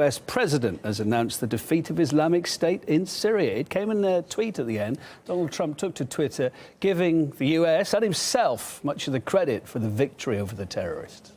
US president has announced the defeat of Islamic State in Syria. It came in a tweet at the end. Donald Trump took to Twitter, giving the US and himself much of the credit for the victory over the terrorists.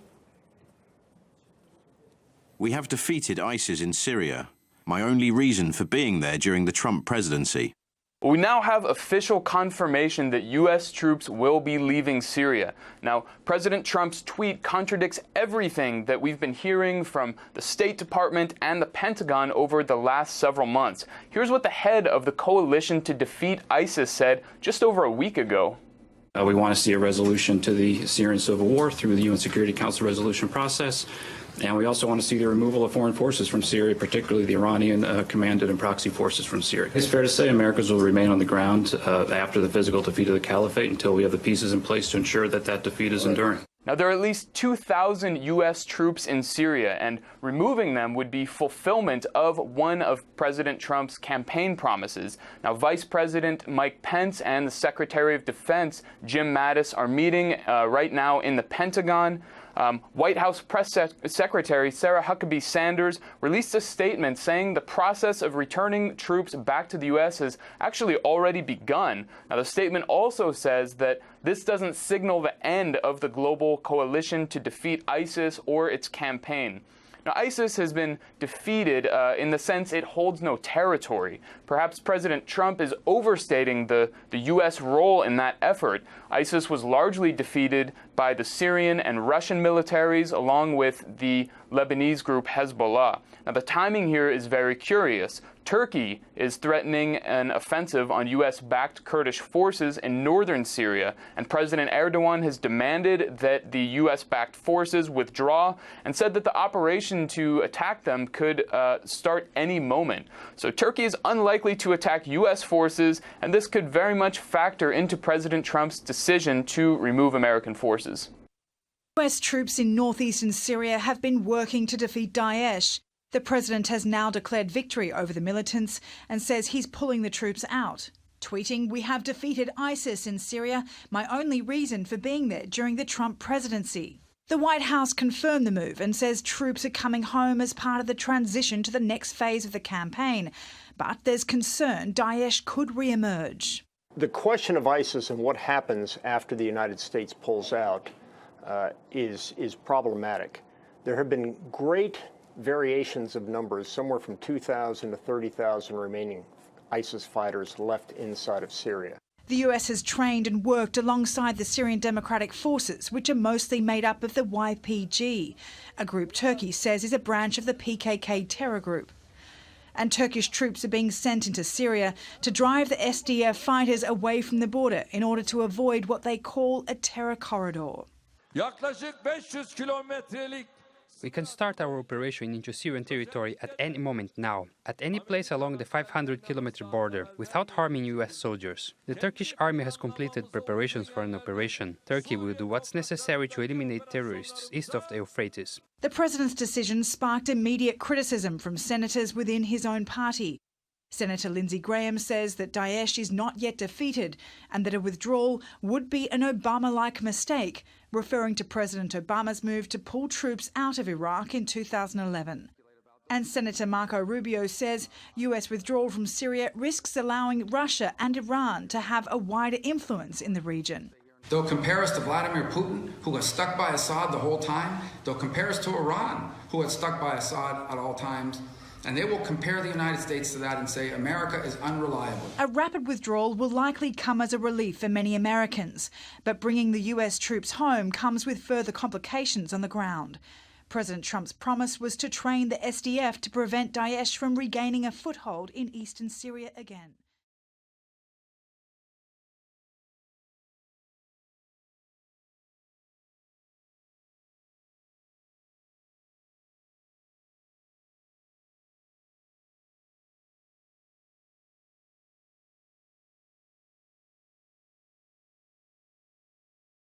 We have defeated ISIS in Syria. My only reason for being there during the Trump presidency. We now have official confirmation that U.S. troops will be leaving Syria. Now, President Trump's tweet contradicts everything that we've been hearing from the State Department and the Pentagon over the last several months. Here's what the head of the coalition to defeat ISIS said just over a week ago. We want to see a resolution to the Syrian civil war through the UN Security Council resolution process. And we also want to see the removal of foreign forces from Syria, particularly the Iranian commanded and proxy forces from Syria. It's fair to say Americans will remain on the ground after the physical defeat of the caliphate until we have the pieces in place to ensure that that defeat is enduring. Now, there are at least 2,000 U.S. troops in Syria, and removing them would be fulfillment of one of President Trump's campaign promises. Now, Vice President Mike Pence and the Secretary of Defense, Jim Mattis, are meeting right now in the Pentagon. White House Press Secretary Sarah Huckabee Sanders released a statement saying the process of returning troops back to the U.S. has actually already begun. Now, the statement also says that this doesn't signal the end of the global coalition to defeat ISIS or its campaign. Now, ISIS has been defeated in the sense it holds no territory. Perhaps President Trump is overstating the U.S. role in that effort. ISIS was largely defeated by the Syrian and Russian militaries, along with the Lebanese group Hezbollah. Now, the timing here is very curious. Turkey is threatening an offensive on U.S.-backed Kurdish forces in northern Syria, and President Erdogan has demanded that the U.S.-backed forces withdraw and said that the operation to attack them could start any moment. So Turkey is unlikely to attack U.S. forces, and this could very much factor into President Trump's decision to remove American forces. U.S. troops in northeastern Syria have been working to defeat Daesh. The president has now declared victory over the militants and says he's pulling the troops out. Tweeting, "We have defeated ISIS in Syria, my only reason for being there during the Trump presidency." The White House confirmed the move and says troops are coming home as part of the transition to the next phase of the campaign. But there's concern Daesh could re-emerge. The question of ISIS and what happens after the United States pulls out is problematic. There have been great variations of numbers, somewhere from 2,000 to 30,000 remaining ISIS fighters left inside of Syria. The US has trained and worked alongside the Syrian Democratic Forces, which are mostly made up of the YPG, a group Turkey says is a branch of the PKK terror group. And Turkish troops are being sent into Syria to drive the SDF fighters away from the border in order to avoid what they call a terror corridor. We can start our operation into Syrian territory at any moment now, at any place along the 500-kilometer border, without harming US soldiers. The Turkish army has completed preparations for an operation. Turkey will do what's necessary to eliminate terrorists east of the Euphrates. The president's decision sparked immediate criticism from senators within his own party. Senator Lindsey Graham says that Daesh is not yet defeated and that a withdrawal would be an Obama-like mistake, referring to President Obama's move to pull troops out of Iraq in 2011. And Senator Marco Rubio says US withdrawal from Syria risks allowing Russia and Iran to have a wider influence in the region. They'll compare us to Vladimir Putin, who was stuck by Assad the whole time. They'll compare us to Iran, who had stuck by Assad at all times. And they will compare the United States to that and say America is unreliable. A rapid withdrawal will likely come as a relief for many Americans, but bringing the US troops home comes with further complications on the ground. President Trump's promise was to train the SDF to prevent Daesh from regaining a foothold in eastern Syria again.